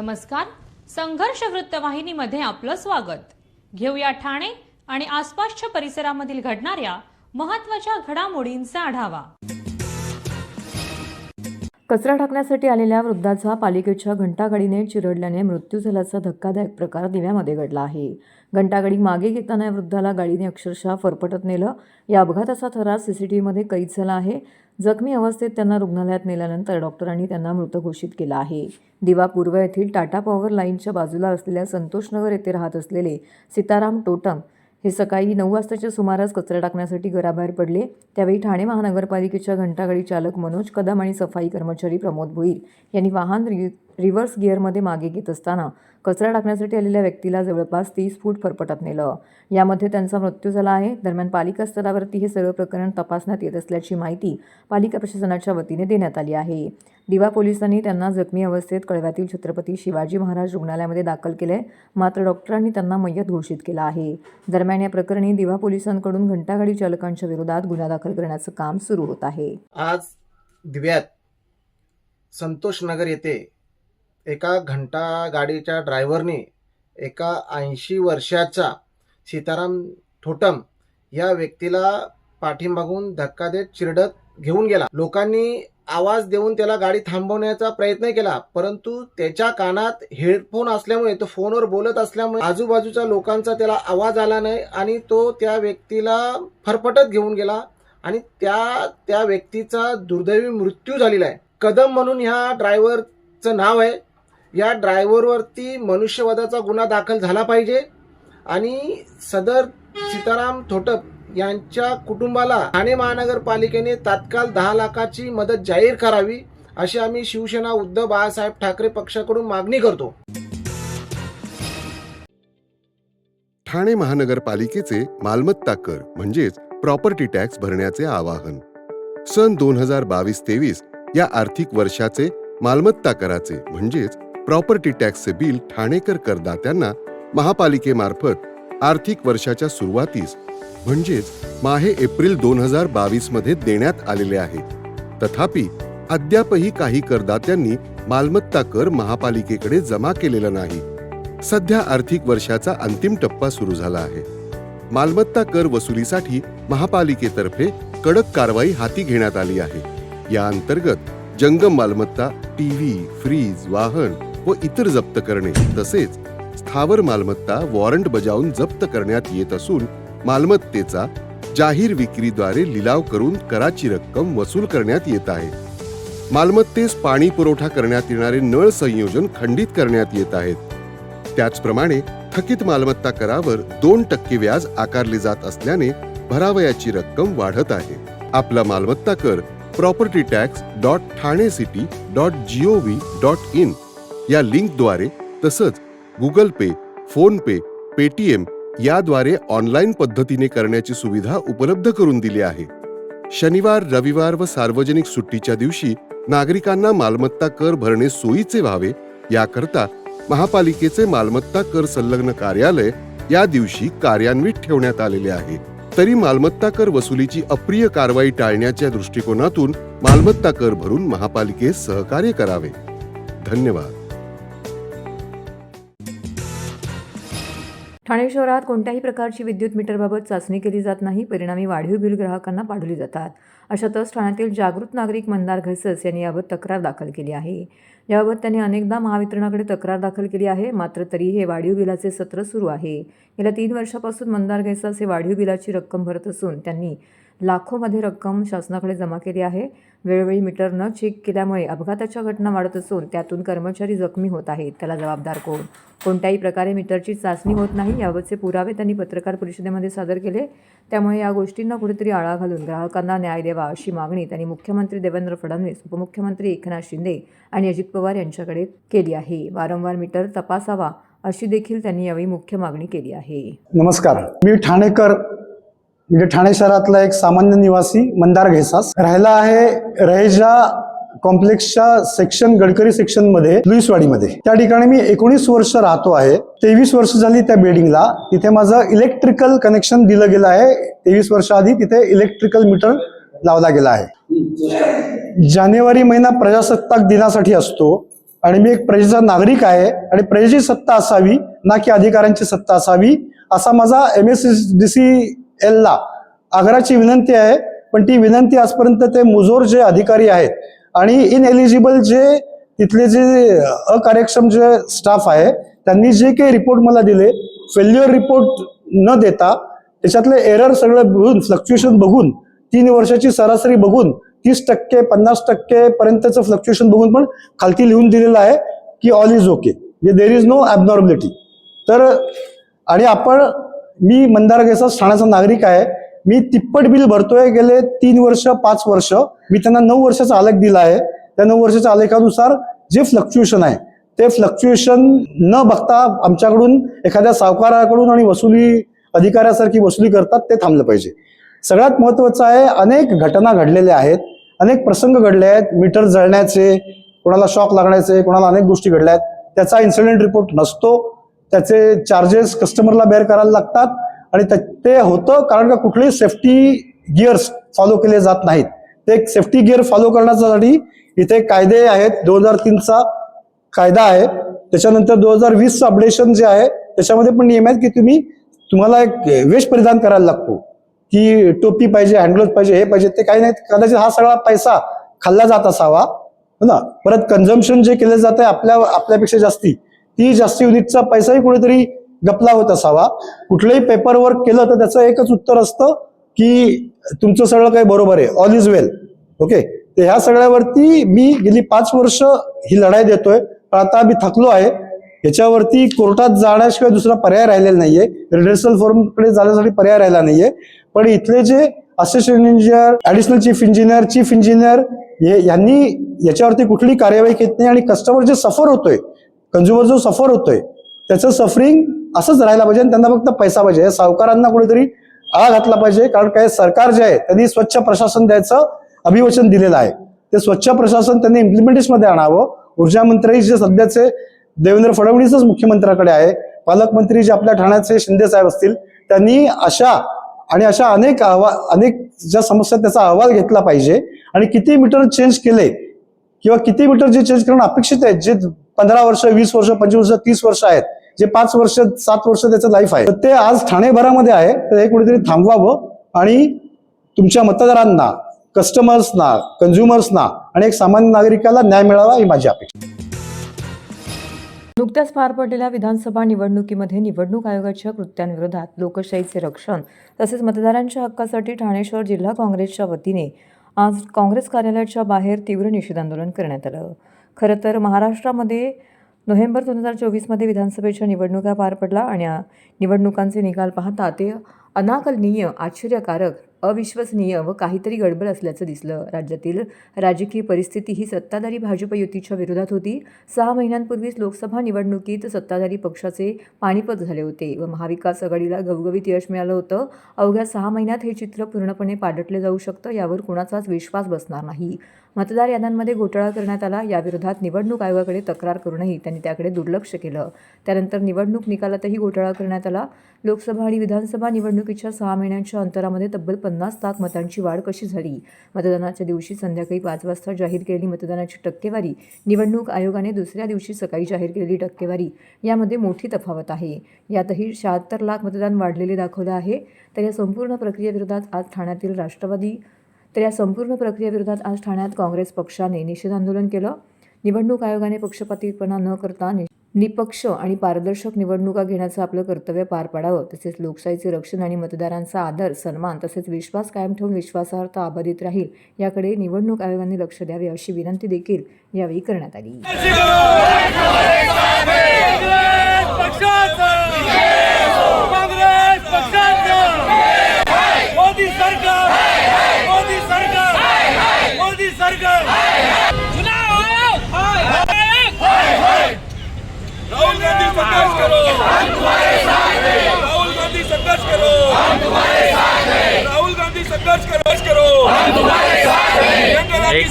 नमस्कार. संघर्ष वृत्तवाहिनीमध्ये आपलं स्वागत. घेऊया ठाणे आणि आसपासच्या परिसरामधील घडणाऱ्या महत्त्वाच्या घडामोडींचा आढावा. कचरा टाकण्यासाठी आलेल्या वृद्धाचा पालिकेच्या घंटागाडीने चिरडल्याने मृत्यू झाल्याचा धक्कादायक प्रकार दिव्यामध्ये घडला आहे. घंटागाडी मागे घेताना या वृद्धाला गाडीने अक्षरशः फरफटत नेलं. या अपघाताचा थरार सीसीटीव्हीमध्ये कैद झाला आहे. जखमी अवस्थेत त्यांना रुग्णालयात नेल्यानंतर डॉक्टरांनी त्यांना मृत घोषित केलं आहे. दिवा पूर्व येथील टाटा पॉवर लाईनच्या बाजूला असलेल्या संतोषनगर येथे राहत असलेले सीताराम टोटम हे सकाळी 9 वाजताच्या सुमारास कचरा टाकण्यासाठी घराबाहेर पडले. त्यावेळी ठाणे महानगरपालिकेच्या घंटागाडी चालक मनोज कदम आणि सफाई कर्मचारी प्रमोद भोईर यांनी वाहन रिव्हर्स गिअरमध्ये मागे घेत असताना कचरा टाकण्यासाठी आलेल्या व्यक्तीला जवळपास 30 फूट फरफटत नेलं. यामध्ये त्यांचा मृत्यू झाला आहे. दरम्यान पालिका स्तरावरती हे सर्व प्रकरण तपासण्यात येत असल्याची माहिती पालिका प्रशासनाच्या वतीने देण्यात आली आहे. दिवा पोलिसांनी त्यांना जखमी अवस्थेत कळव्यातील छत्रपती शिवाजी महाराज रुग्णालयामध्ये दाखल केले, मात्र डॉक्टरांनी त्यांना मय्यत घोषित केला आहे. दरम्यान या प्रकरणी दिवा पोलिसांकडून घंटागाडी चालकांच्या विरोधात गुन्हा दाखल करण्याचं काम सुरू होत आहे. आज दिव्यात संतोषनगर येथे एका घंटा गाडीच्या ड्रायव्हरने एका 80 वर्षाचा सीताराम ठोटम या व्यक्तीला पाठीमागून धक्का देत चिरडत घेऊन गेला. लोकांनी आवाज देऊन त्याला गाडी थांबवण्याचा प्रयत्न केला, परंतु त्याच्या कानात हेडफोन असल्यामुळे तो फोनवर बोलत असल्यामुळे आजूबाजूच्या लोकांचा त्याला आवाज आला नाही आणि तो त्या व्यक्तीला फरफटत घेऊन गेला आणि त्या व्यक्तीचा दुर्दैवी मृत्यू झालेला आहे. कदम म्हणून ह्या ड्रायव्हरचं नाव आहे. या ड्रायव्हरवरती मनुष्यवधाचा गुन्हा दाखल झाला पाहिजे आणि सदर सीताराम ठोटम यांच्या कुटुंबाला ठाणे महानगरपालिकेने तात्काळ 10 लाखाची मदत जाहीर करावी, अशी आम्ही शिवसेना उद्धव बाळासाहेब ठाकरे पक्षाकडून मागणी करतो. ठाणे महानगरपालिकेचे मालमत्ता कर म्हणजेच प्रॉपर्टी टॅक्स भरण्याचे आवाहन. सन 2022-23 या आर्थिक वर्षाचे मालमत्ता कराचे म्हणजेच प्रॉपर्टी टॅक्सचे बिल ठाणेकर करदात्यांना महापालिकेमार्फत आर्थिक वर्षाच्या सुरुवातीस म्हणजेच माहे एप्रिल 2022 मध्ये देण्यात आलेले आहे. तथापि अद्यापही काही करदात्यांनी मालमत्ता कर महापालिकेकडे जमा केलेला नाही. सध्या आर्थिक वर्षाचा अंतिम टप्पा सुरू झाला आहे. मालमत्ता कर वसुलीसाठी महापालिकेतर्फे कडक कारवाई हाती घेण्यात आली आहे. या अंतर्गत जंगम मालमत्ता, टीव्ही, फ्रीज, वाहन व इतर जप्त करणे तसेच स्थावर मालमत्ता वॉरंट बजावून जप्त करण्यात येत असून मालमत्तेचा जाहीर विक्रीद्वारे लिलाव करून कराची रक्कम वसूल करण्यात येत आहे. मालमत्तेस पाणी पुरवठा करण्यात येणारे नळ संयोजन खंडित करण्यात येत आहेत. त्याचप्रमाणे थकीत मालमत्ता करावर 2% व्याज आकारले जात असल्याने भरावयाची रक्कम वाढत आहे. आपला मालमत्ता कर propertytax.thanecity.gov.in या लिंकद्वारे तसंच गुगल पे, फोन पे, पेटीएम याद्वारे ऑनलाईन पद्धतीने करण्याची सुविधा उपलब्ध करून दिली आहे. शनिवार, रविवार व सार्वजनिक सुट्टीच्या दिवशी नागरिकांना मालमत्ता कर भरणे सोयीचे व्हावे याकरता महापालिकेचे मालमत्ता कर संलग्न कार्यालय या दिवशी कार्यान्वित ठेवण्यात आलेले आहे. तरी मालमत्ता कर वसुलीची अप्रिय कारवाई टाळण्याच्या दृष्टिकोनातून मालमत्ता कर भरून महापालिकेस सहकार्य करावे. धन्यवाद. ठाणे शहरात कोणत्याही प्रकारची विद्युत मीटरबाबत चाचणी केली जात नाही. परिणामी वाढीव बिल ग्राहकांना पाठवली जातात. अशातच ठाण्यातील जागृत नागरिक मंदार घैसस यांनी याबाबत तक्रार दाखल केली आहे. याबाबत त्यांनी अनेकदा महावितरणाकडे तक्रार दाखल केली आहे, मात्र तरी हे वाढीव बिलाचे सत्र सुरू आहे. गेल्या 3 वर्षापासून मंदार घैसस हे वाढीव बिलाची रक्कम भरत असून त्यांनी लाखोमध्ये रक्कम शासनाकडे जमा केली आहे. वेळोवेळी मीटर न चेक केल्यामुळे अपघाताच्या घटना वाढत असून त्यातून कर्मचारी जखमी होत आहेत. त्याला जबाबदार कोण? कोणत्याही प्रकारे मीटरची चाचणी होत नाही याबाबतचे पुरावे त्यांनी पत्रकार परिषदेमध्ये सादर केले. त्यामुळे या गोष्टींना कुठेतरी आळा घालून ग्राहकांना न्याय द्यावा अशी मागणी त्यांनी मुख्यमंत्री देवेंद्र फडणवीस, उपमुख्यमंत्री एकनाथ शिंदे आणि अजित पवार यांच्याकडे केली आहे. वारंवार मीटर तपासावा अशी देखील त्यांनी यावेळी मुख्य मागणी केली आहे. नमस्कार, मी ठाणेकर म्हणजे ठाणे शहरातला एक सामान्य निवासी मंदार घैसास राहिला आहे. रहेजा कॉम्प्लेक्सच्या सेक्शन गडकरी सेक्शन मध्ये लुईसवाडीमध्ये. त्या ठिकाणी मी 19 वर्ष राहतो आहे. 23 वर्ष झाली त्या बिल्डिंगला. तिथे माझं इलेक्ट्रिकल कनेक्शन दिलं गेलं आहे. 23 वर्ष आधी तिथे इलेक्ट्रिकल मीटर लावला गेला आहे. जानेवारी महिना प्रजासत्ताक दिनासाठी असतो आणि मी एक प्रजेचा नागरिक आहे आणि प्रजेची सत्ता असावी ना की अधिकाऱ्यांची सत्ता असावी असा माझा MSDCL ला आग्रहाची विनंती आहे. पण ती विनंती आजपर्यंत ते मुजोर जे अधिकारी आहेत आणि इनएलिजिबल जे तिथले जे अकार्यक्षम जे स्टाफ आहे त्यांनी जे काही रिपोर्ट मला दिले, फेल्युअर रिपोर्ट न देता त्याच्यातले एरर सगळं बघून, फ्लक्च्युएशन बघून, 3 वर्षाची सरासरी बघून 30% 50% पर्यंतचं फ्लक्च्युएशन बघून पण खालती लिहून दिलेलं आहे की all is okay, there is no abnormality. तर आणि मी मंदार घेसास ठाण्याचा नागरिक आहे. मी तिप्पट बिल भरतोय गेले 3 वर्ष 5 वर्ष. मी त्यांना 9 वर्षाचा आलेख दिला आहे. त्या 9 वर्षाच्या आलेखानुसार जे फ्लक्च्युएशन आहे ते फ्लक्च्युएशन न बघता आमच्याकडून एखाद्या सावकाराकडून आणि वसुली अधिकाऱ्यासारखी वसुली करतात, ते थांबलं पाहिजे. सगळ्यात महत्वाचं आहे, अनेक घटना घडलेल्या आहेत, अनेक प्रसंग घडले आहेत, मीटर जळण्याचे, कोणाला शॉक लागण्याचे, कोणाला अनेक गोष्टी घडल्या आहेत. त्याचा इन्सिडेंट रिपोर्ट नसतो, त्याचे चार्जेस कस्टमरला बेअर करायला लागतात आणि ते होतं कारण का कुठलेही सेफ्टी गिअर्स फॉलो केले जात नाहीत. ते एक सेफ्टी गिअर फॉलो करण्यासाठी इथे कायदे आहेत. 2003चा कायदा आहे, त्याच्यानंतर 2020चं अपडेशन जे आहे त्याच्यामध्ये पण नियम आहेत की तुम्हाला एक वेश परिधान करायला लागतो, की टोपी पाहिजे, हँडग्लोव्ह पाहिजे, हे पाहिजे, ते काही नाही. कदाचित हा सगळा पैसा खाल्ला जात असावा ना. परत कन्झम्पशन जे केलं जात आहे आपल्यापेक्षा ती जास्ती युनिटचा पैसाही कुठेतरी गपला होत असावा. कुठलंही पेपर वर्क केलं तर त्याचं एकच उत्तर असतं की तुमचं सगळं काही बरोबर आहे, ऑल इज वेल. ओके, तर ह्या सगळ्यावरती मी गेली 5 वर्ष ही लढाई देतोय. पण आता मी थकलो आहे. याच्यावरती कोर्टात जाण्याशिवाय दुसरा पर्याय राहिलेला नाहीये, रिडर्सल फॉर्मकडे जाण्यासाठी पर्याय राहिला नाहीये. पण इथले जे assistant engineer, additional chief engineer यांनी याच्यावरती कुठली कार्यवाही केली नाही आणि कस्टमर जे सफर होतोय, कंझ्युमर जो सफर होतोय त्याचं सफरिंग असंच राहायला पाहिजे आणि त्यांना फक्त पैसा पाहिजे. सावकारांना कुठेतरी आळा घातला पाहिजे. कारण काय, सरकार जे आहे त्यांनी स्वच्छ प्रशासन द्यायचं अभिवचन दिलेलं आहे. ते स्वच्छ प्रशासन त्यांनी इम्प्लिमेंटेशन मध्ये आणावं. ऊर्जा मंत्री जे सध्याचे देवेंद्र फडणवीसच मुख्यमंत्र्याकडे आहे, पालकमंत्री जे आपल्या ठाण्याचे शिंदे साहेब असतील, त्यांनी अशा अनेक ज्या समस्या त्याचा अहवाल घेतला पाहिजे. आणि किती मीटर चेंज केले किंवा किती मीटर जे चेंज करणं अपेक्षित आहे, जे 15 वर्ष 20 वर्ष 25 वर्ष 30 वर्ष आहेत, जे 5 वर्ष 7 वर्ष त्याचं लाईफ आहे, तर ते आज ठाणेभरामध्ये आहे. तर हे कुठेतरी थांबवावं आणि तुमच्या मतदारांना, कस्टमर्सना, कंझ्युमर्सना आणि एक सामान्य नागरिकाला न्याय मिळावा ही माझी अपेक्षा. नुकत्याच पार पडलेल्या विधानसभा निवडणुकीमध्ये निवडणूक आयोगाच्या कृत्यांविरोधात लोकशाहीचे रक्षण तसेच मतदारांच्या हक्कासाठी ठाणे शहर जिल्हा काँग्रेसच्या वतीने आज काँग्रेस कार्यालयाच्या बाहेर तीव्र निषेध आंदोलन करण्यात आलं. खरं तर महाराष्ट्रामध्ये नोव्हेंबर 2024मध्ये विधानसभेच्या निवडणुका पार पडला आणि या निवडणुकांचे निकाल पाहता ते अनाकलनीय, आश्चर्यकारक, अविश्वसनीय व काहीतरी गडबड असल्याचं दिसलं. राज्यातील राजकीय परिस्थिती ही सत्ताधारी भाजप युतीच्या विरोधात होती. 6 महिन्यांपूर्वीच लोकसभा निवडणुकीत सत्ताधारी पक्षाचे पाणीपत झाले होते व महाविकास आघाडीला घवघवीत यश मिळालं होतं. अवघ्या 6 महिन्यात हे चित्र पूर्णपणे पालटले जाऊ शकतं, यावर कुणाचाच विश्वास बसणार नाही. मतदार याद्यांमध्ये घोटाळा करण्यात आला. याविरोधात निवडणूक आयोगाकडे तक्रार करूनही त्यांनी त्याकडे दुर्लक्ष केलं. त्यानंतर निवडणूक निकालातही घोटाळा करण्यात आला. लोकसभा आणि विधानसभा निवडणुकीच्या 6 महिन्यांच्या अंतरामध्ये तब्बल 50 लाख मतांची वाढ कशी झाली? मतदानाच्या दिवशी संध्याकाळी 5 वाजता जाहीर केलेली मतदानाची टक्केवारी, निवडणूक आयोगाने दुसऱ्या दिवशी सकाळी जाहीर केलेली टक्केवारी यामध्ये मोठी तफावत आहे. यातही 76 लाख मतदान वाढलेले दाखवलं आहे. तर या संपूर्ण प्रक्रियेविरोधात आज ठाण्यात काँग्रेस पक्षाने निषेध आंदोलन केलं. निवडणूक आयोगाने पक्षपातीपणा न करता निपक्ष आणि पारदर्शक निवडणुका घेण्याचं आपलं कर्तव्य पार पाडावं, तसेच लोकशाहीचे रक्षण आणि मतदारांचा आदर, सन्मान तसेच विश्वास कायम ठेवून विश्वासार्हता अबाधित राहील याकडे निवडणूक आयोगाने लक्ष द्यावे अशी विनंती देखील यावेळी करण्यात आली. राहुल गांधी संघर्ष करो, हम तुम्हारे साथ हैं। राहुल गांधी संघर्ष करो, हम तुम्हारे साथ हैं। राहुल गांधी संघर्ष करो, हम तुम्हारे साथ हैं।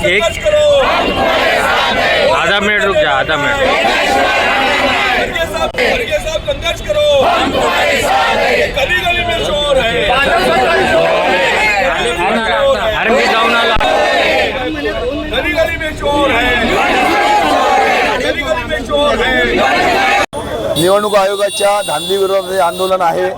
संघर्ष करो, हम तुम्हारे साथ हैं। आधा मिनट रुक जा, आधा मिनट। खड़गे साहब संघर्ष करो, हम तुम्हारे साथ हैं। गली गली में शोर है, अरे मी जाऊन आला, गली गली में शोर है, गली करो रे. निवडणूक आयोगाच्या धांदली विरोधात हे आंदोलन आहे.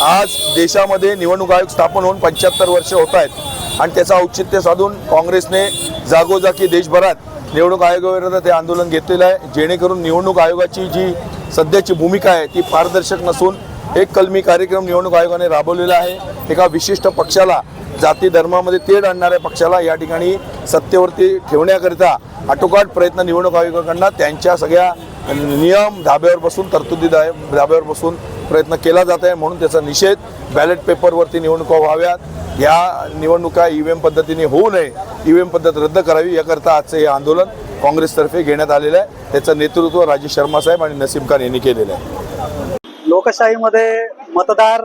आज देशामध्ये निवडणूक आयोग स्थापन होऊन 75 वर्ष होत आहेत आणि त्याचं औचित्य साधून काँग्रेसने जागोजागी देशभरात निवडणूक आयोगाविरोधात हे आंदोलन घेतलेलं आहे, जेणेकरून निवडणूक आयोगाची जी सध्याची भूमिका आहे ती पारदर्शक नसून एक कलमी कार्यक्रम निवडणूक आयोगाने राबवलेला आहे. एका विशिष्ट पक्षाला, जाती धर्मामध्ये तेढ आणणाऱ्या पक्षाला या ठिकाणी सत्तेवरती ठेवण्याकरिता आटोकाट प्रयत्न निवडणूक आयोगाकडनं त्यांच्या सगळ्या नियम धाब्यावर बसून, तरतुदी धाब्यावर बसून प्रयत्न केला जात आहे. म्हणून त्याचा निषेध, बॅलेट पेपरवरती निवडणुका व्हाव्यात, ह्या निवडणुका EVM पद्धतीने होऊ नये, EVM पद्धत रद्द करावी याकरता आजचं हे आंदोलन काँग्रेसतर्फे घेण्यात आलेलं आहे. त्याचं नेतृत्व राजेश शर्मा साहेब आणि नसीम खान यांनी केलेलं आहे. लोकशाहीमध्ये मतदार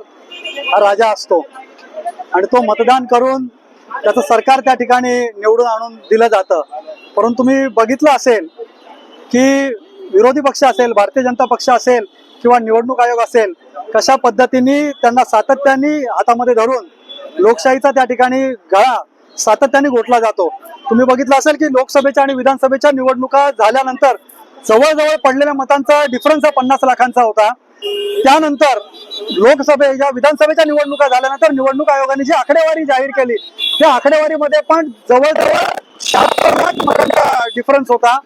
हा राजा असतो आणि तो मतदान करून त्याचं सरकार त्या ठिकाणी निवडून आणून दिलं जातं. परंतु तुम्ही बघितलं असेल की विरोधी पक्ष असेल, भारतीय जनता पक्ष असेल किंवा निवडणूक आयोग असेल, कशा पद्धतीने त्यांना सातत्याने हातामध्ये धरून लोकशाहीचा त्या ठिकाणी गळा सातत्याने घोटला जातो. तुम्ही बघितलं असेल की लोकसभेच्या आणि विधानसभेच्या निवडणुका झाल्यानंतर जवळजवळ पडलेल्या मतांचा डिफरन्स 50 लाखांचा होता. त्यानंतर लोकसभेच्या विधानसभेच्या निवडणुका झाल्यानंतर निवडणूक आयोगाने जी आकडेवारी जाहीर केली त्या आकडेवारीमध्ये पण जवळजवळ 76 लाख मतांचा डिफरन्स होता.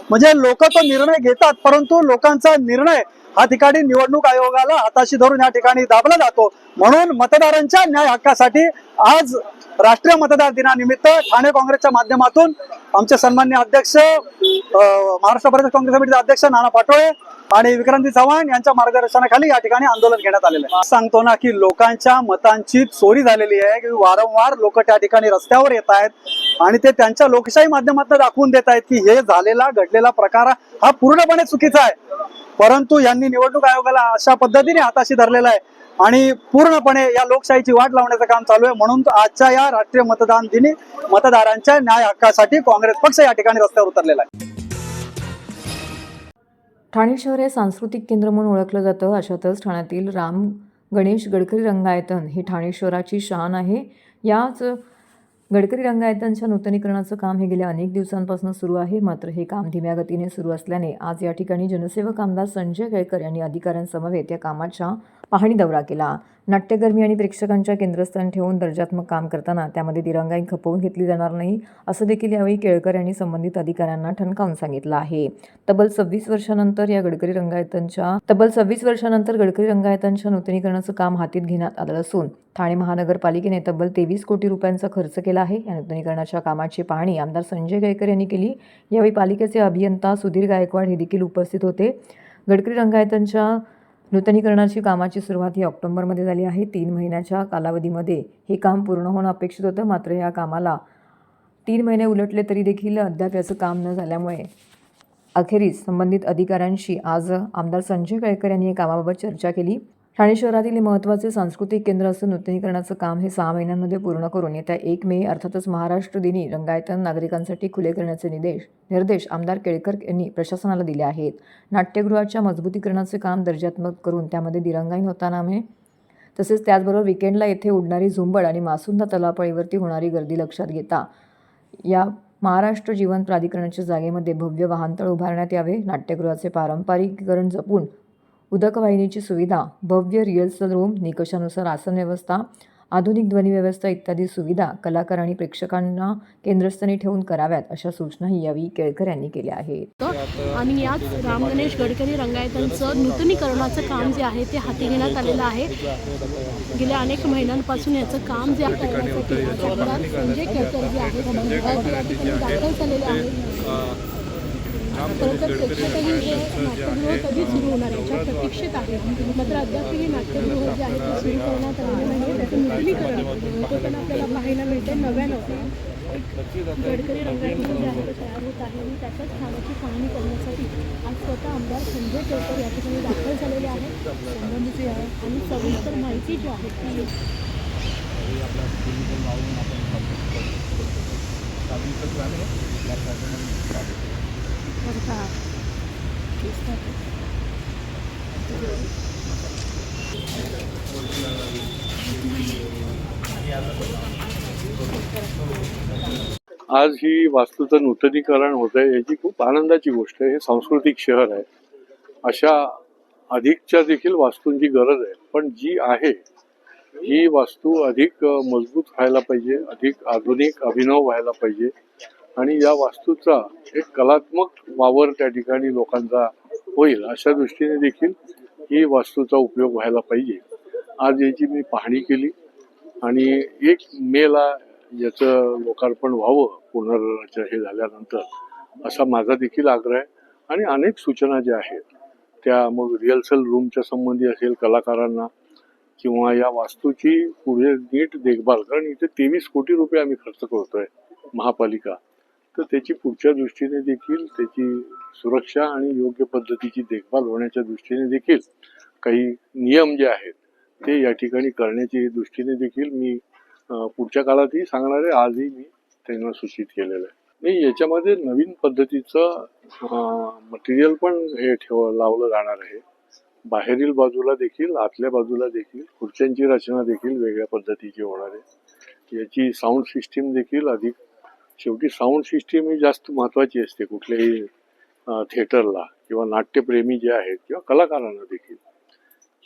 म्हणजे लोक तो निर्णय घेतात, परंतु लोकांचा निर्णय हा ठिकाणी निवडणूक आयोगाला हाताशी धरून या ठिकाणी दाबला जातो. म्हणून मतदारांच्या न्याय हक्कासाठी आज राष्ट्रीय मतदार दिनानिमित्त ठाणे काँग्रेसच्या माध्यमातून आमचे सन्माननीय अध्यक्ष, महाराष्ट्र प्रदेश काँग्रेस समितीचे अध्यक्ष नाना पाटोळे आणि विक्रांती चव्हाण यांच्या मार्गदर्शनाखाली या ठिकाणी आंदोलन घेण्यात आलेलं आहे. सांगतो ना की लोकांच्या मतांची चोरी झालेली आहे, की वारंवार लोक त्या ठिकाणी रस्त्यावर येत आहेत आणि ते त्यांच्या लोकशाही माध्यमातून दाखवून देत आहेत की हे घडलेला प्रकार हा पूर्णपणे चुकीचा आहे. परंतु यांनी निवडणूक आयोगाला अशा पद्धतीने हाताशी धरलेला आहे आणि पूर्णपणे या लोकशाहीची वाट लावण्याचं काम चालू आहे. म्हणून आजच्या या राष्ट्रीय मतदान दिनी मतदारांच्या न्याय हक्कासाठी काँग्रेस पक्ष या ठिकाणी रस्त्यावर उतरलेला आहे. ठाणे शहर हे सांस्कृतिक केंद्र म्हणून ओळखलं जातं. अशातच ठाण्यातील राम गणेश गडकरी रंगायतन ही ठाणे शहराची शान आहे. याच गडकरी रंगायतनच्या नूतनीकरणाचं काम हे गेल्या अनेक दिवसांपासून सुरू आहे. मात्र हे काम धीम्या गतीने सुरू असल्याने आज या ठिकाणी जनसेवक आमदार संजय केळकर यांनी अधिकाऱ्यांसमवेत या कामाच्या पाहणी दौरा केला. नाट्यकर्मी आणि प्रेक्षकांच्या केंद्रस्थान ठेवून दर्जात्मक काम करताना त्यामध्ये दिरंगाई खपवून घेतली जाणार नाही, असं देखील यावेळी केळकर यांनी संबंधित अधिकाऱ्यांना ठणकावून सांगितलं आहे. तब्बल 26 वर्षानंतर गडकरी रंगायतनच्या नूतनीकरणाचं काम हातीत घेण्यात आलं असून ठाणे महानगरपालिकेने तब्बल 23 कोटी रुपयांचा खर्च केला आहे. या नूतनीकरणाच्या कामाची पाहणी आमदार संजय केळकर यांनी केली. यावेळी पालिकेचे अभियंता सुधीर गायकवाड हे देखील उपस्थित होते. गडकरी रंगायतनच्या नूतनीकरणाची कामाची सुरुवात ही ऑक्टोबरमध्ये झाली आहे. 3 महिन्याच्या कालावधीमध्ये हे काम पूर्ण होणं अपेक्षित होतं. मात्र या कामाला 3 महिने उलटले तरी देखील अद्याप याचं काम न झाल्यामुळे अखेरीस संबंधित अधिकाऱ्यांशी आज आमदार संजय केळकर यांनी या कामाबाबत चर्चा केली. ठाणे शहरातील हे महत्त्वाचे सांस्कृतिक केंद्र असून नूतनीकरणाचं काम हे 6 महिन्यांमध्ये पूर्ण करून येत्या 1 मे अर्थातच महाराष्ट्र दिनी रंगायतन नागरिकांसाठी खुले करण्याचे निर्देश आमदार केळकर यांनी प्रशासनाला दिले आहेत. नाट्यगृहाच्या मजबूतीकरणाचे काम दर्जात्मक करून त्यामध्ये दिरंगाई होता कामा तसेच त्याचबरोबर विकेंडला येथे उडणारी झुंबड आणि मासुंदा तलावपळीवरती होणारी गर्दी लक्षात घेता या महाराष्ट्र जीवन प्राधिकरणाच्या जागेमध्ये भव्य वाहनतळ उभारण्यात यावे. नाट्यगृहाचे पारंपरिकीकरण जपून उदक वाहिनीची सुविधा, भव्य रिहर्सल रूम, निकषानुसार आसन व्यवस्था, आधुनिक ध्वनी व्यवस्था इत्यादी सुविधा कलाकार आणि प्रेक्षकांना केंद्रस्थानी ठेवून कराव्यात, अशा सूचनाही यावेळी केळकर यांनी केल्या आहेत. आणि याच राम गणेश गडकरी रंगायतनचं नूतनीकरणाचं काम जे आहे ते हाती घेण्यात आलेलं आहे. गेल्या अनेक महिन्यांपासून याचं काम जे करण्यासाठी आमदार संजय केळकर जे आहेत दाखल झालेले आहेत. खरं तर प्रेक्षकही हे नाट्यगृह कधी सुरू होणार याच्या प्रतीक्षेत आहे. मात्र अद्यापही नाट्यगृह जे आहे ते सुरू करण्यात आलेलं नाही. त्याचं नूतनीकरण ते पण आपल्याला पाहायला मिळते. नव्यानं गडकरी रंगायतन जे आहे ते तयार होत आहे आणि त्याच्याच कामाची पाहणी करण्यासाठी आज स्वतः आमदार संजय केळकर या ठिकाणी दाखल झालेले आहेत. संबंधित आहे आणि सविस्तर माहिती जी आहे ती आज ही वास्तूचं नूतनीकरण होत आहे, याची खूप आनंदाची गोष्ट आहे. हे सांस्कृतिक शहर आहे अशा अधिकच्या देखील वास्तूंची गरज आहे, पण जी आहे ही वास्तू अधिक मजबूत व्हायला पाहिजे, अधिक आधुनिक अभिनव व्हायला पाहिजे आणि या वास्तूचा एक कलात्मक वावर त्या ठिकाणी लोकांचा होईल अशा दृष्टीने देखील ही वास्तूचा उपयोग व्हायला पाहिजे. आज याची मी पाहणी केली आणि 1 मेला याचं लोकार्पण व्हावं हे झाल्यानंतर असा माझा देखील आग्रह आहे. आणि अनेक सूचना ज्या आहेत त्या मग रिहर्सल रूमच्या संबंधी असेल कलाकारांना किंवा या वास्तूची पुढे नीट देखभाल, कारण इथे 23 कोटी रुपये आम्ही खर्च करतोय महापालिका, तर त्याची पुढच्या दृष्टीने देखील त्याची सुरक्षा आणि योग्य पद्धतीची देखभाल होण्याच्या दृष्टीने देखील काही नियम जे आहेत ते या ठिकाणी करण्याची दृष्टीने देखील मी पुढच्या काळातही सांगणार आहे. आजही मी त्यांना सूचित केलेलं आहे. नाही, याच्यामध्ये नवीन पद्धतीचं मटेरियल पण हे लावलं जाणार आहे. बाहेरील बाजूला देखील आतल्या बाजूला देखील खुर्च्यांची रचना देखील वेगळ्या पद्धतीची होणार आहे. याची साऊंड सिस्टीम देखील अधिक, शेवटी साऊंड सिस्टीम ही जास्त महत्त्वाची असते कुठल्याही थिएटरला किंवा नाट्यप्रेमी जे आहेत किंवा कलाकारांना देखील,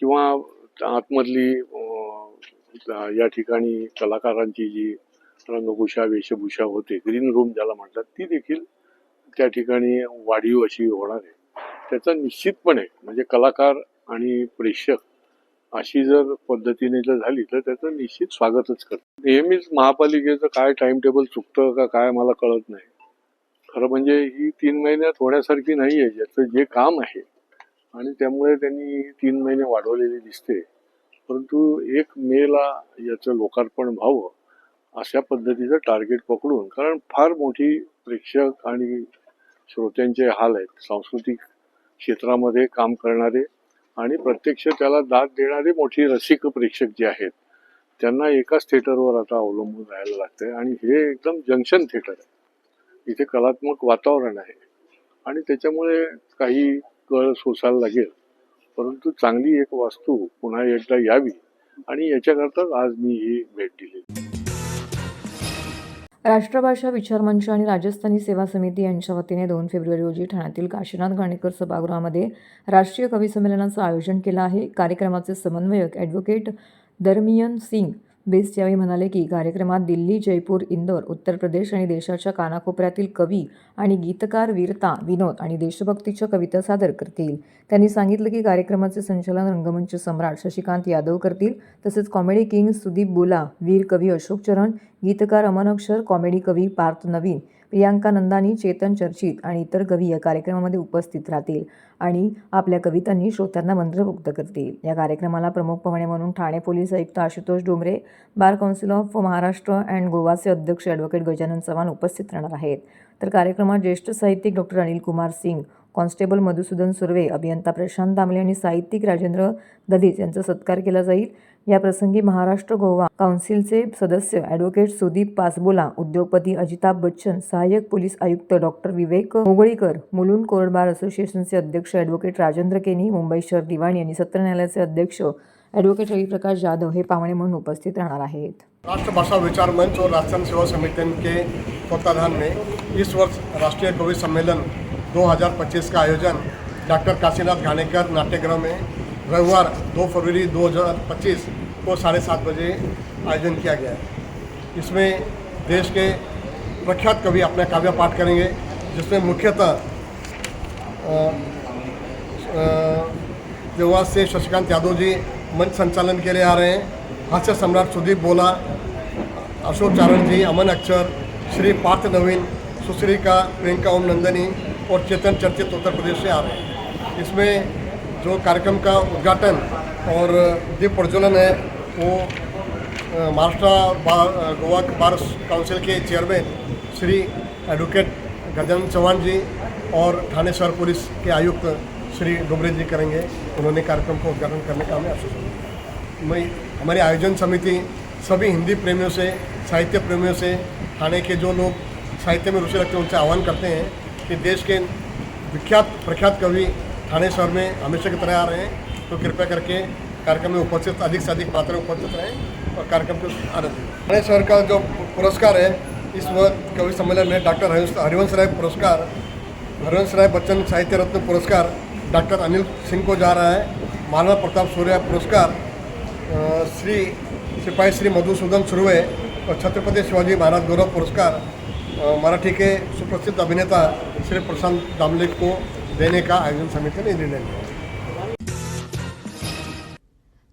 किंवा आतमधली या ठिकाणी कलाकारांची जी रंगभूषा वेशभूषा होते, ग्रीन रूम ज्याला म्हणतात, ती देखील त्या ठिकाणी वाढीव अशी होणार आहे. त्याचा निश्चितपणे म्हणजे कलाकार आणि प्रेक्षक अशी जर पद्धतीने जर झाली तर त्याचं निश्चित स्वागतच करतो. नेहमीच महापालिकेचं काय टाइम टेबल चुकतं का काय मला कळत नाही. खरं म्हणजे ही 3 महिन्यात होण्यासारखी नाही आहे. याचं जे काम आहे आणि त्यामुळे त्यांनी 3 महिने वाढवलेले दिसते, परंतु 1 मेला याचं लोकार्पण व्हावं अशा पद्धतीचं टार्गेट पकडून, कारण फार मोठी प्रेक्षक आणि श्रोत्यांचे हाल आहेत. सांस्कृतिक क्षेत्रामध्ये काम करणारे आणि प्रत्यक्ष त्याला दाद देणारे मोठी रसिक प्रेक्षक जे आहेत त्यांना एकाच थिएटरवर आता अवलंबून राहायला लागतंय. आणि हे एकदम जंक्शन थिएटर आहे, इथे कलात्मक वातावरण आहे आणि त्याच्यामुळे काही कळ सोसायला लागेल, परंतु चांगली एक वास्तू पुन्हा एकदा यावी आणि याच्याकरताच आज मी ही भेट दिली. राष्ट्रभाषा विचार मंच आणि राजस्थानी सेवा समिती यांच्या वतीने 2 फेब्रुवारी रोजी ठाण्यातील काशीनाथ घाणेकर सभागृहामध्ये राष्ट्रीय कवी संमेलनाचं आयोजन केलं आहे. कार्यक्रमाचे समन्वयक ॲडव्होकेट दरमियन सिंग बेस्ट यावेळी म्हणाले की कार्यक्रमात दिल्ली, जयपूर, इंदोर, उत्तर प्रदेश आणि देशाच्या कानाकोपऱ्यातील कवी आणि गीतकार वीरता, विनोद आणि देशभक्तीच्या कविता सादर करतील. त्यांनी सांगितलं की कार्यक्रमाचे संचालन रंगमंच सम्राट शशिकांत यादव करतील. तसेच कॉमेडी किंग सुदीप बोला, वीर कवी अशोक चरण, गीतकार अमन अक्षर, कॉमेडी कवी पार्थ नवीन, प्रियांका नंदानी, चेतन चर्चित आणि इतर कवी या कार्यक्रमामध्ये उपस्थित राहतील आणि आपल्या कवितांनी श्रोत्यांना मंत्रमुग्ध करतील. या कार्यक्रमाला प्रमुख पाहुणे म्हणून ठाणे पोलीस आयुक्त Ashutosh Dombre, bar council of Maharashtra and गोवाचे अध्यक्ष ॲडव्होकेट गजानन चव्हाण उपस्थित राहणार आहेत. तर कार्यक्रमात ज्येष्ठ साहित्यिक डॉक्टर अनिल कुमार सिंग, कॉन्स्टेबल मधुसूदन सुर्वे, अभियंता प्रशांत दामले आणि साहित्यिक राजेंद्र दधीच यांचा सत्कार केला जाईल. या प्रसंगी महाराष्ट्र गोवा काउन्सिलचे सदस्य ॲडव्होकेट सुदीप पासबोला, उद्योगपती अजिताभ बच्चन, सहाय्यक पोलीस आयुक्त डॉक्टर विवेक मोगळीकर, मुलुंड कोर्ट बार असोसिएशनचे अध्यक्ष ॲडव्होकेट राजेंद्र केनी, मुंबई शहर दिवाणी आणि सत्र न्यायालयाचे अध्यक्ष ॲडव्होकेट रविप्रकाश जाधव हे पाहुणे म्हणून उपस्थित राहणार आहेत. राष्ट्रभाषा विचार मंच और राजस्थान सेवा समिति के तत्वाधान में इस वर्ष राष्ट्रीय कवि सम्मेलन 2025 का आयोजन डॉक्टर काशीनाथ घाणेकर नाट्यगृह में रविवार 2 फरवरी 2025 को 7:30 बजे आयोजन किया गया है. इसमें देश के प्रख्यात कवि अपने काव्य पाठ करेंगे, जिसमें मुख्यतः देवास से शशिकांत यादव जी मंच संचालन के लिए आ रहे हैं. हास्य सम्राट सुदीप बोला, अशोक चारण जी, अमन अक्षर, श्री पार्थ नवीन, सुश्री प्रियंका ओम नंदनी और चेतन चर्चित उत्तर प्रदेश से आ रहे हैं. इसमें जो कार्यक्रम का उद्घाटन और दीप प्रज्वलन है वो महाराष्ट्र गोवा बार काउंसिल के चेयरमैन श्री एडवोकेट गजानन चव्हाण जी और ठाणे शहर पुलिस के आयुक्त श्री डोबरे जी करेंगे. उन्होंने कार्यक्रम को उद्घाटन करने का हमें आश्वासन दिया. हमारी आयोजन समिति सभी हिंदी प्रेमियों से, साहित्य प्रेमियों से, ठाणे के जो लोग साहित्य में रुचि रखते हैं उनसे आह्वान करते हैं कि देश के विख्यात प्रख्यात कवि ठाणे शहर में हमेशा की तरह आ रहे हैं, तो कृपया करके कार्यक्रम में उपस्थित अधिक से अधिक मात्रा में उपस्थित रहें और कार्यक्रम को आनंद लें. ठाणे शहर का जो पुरस्कार है इस वक्त कवि सम्मेलन में डॉक्टर हरिवंश राय पुरस्कार, हरिवंश राय बच्चन साहित्य रत्न पुरस्कार डॉक्टर अनिल सिंह को जा रहा है। महाराणा प्रताप सूर्य पुरस्कार श्री सिपाही श्री मधुसूदन सुर्वे और छत्रपति शिवाजी महाराज गौरव पुरस्कार मराठी के सुप्रसिद्ध अभिनेता श्री प्रशांत दामले को देने का आयोजन समिति ने निर्णय लिया।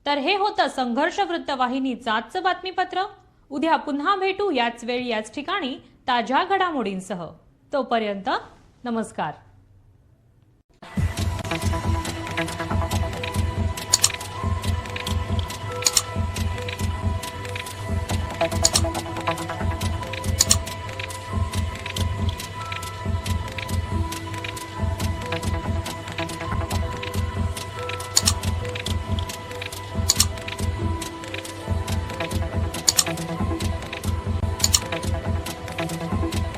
तर हे होतं संघर्ष वृत्तवाहिनीचं आजचं बातमीपत्र। उद्या पुन्हा भेटू याच वेळी याच ठिकाणी ताज्या घडामोडींसह। तोपर्यंत नमस्कार।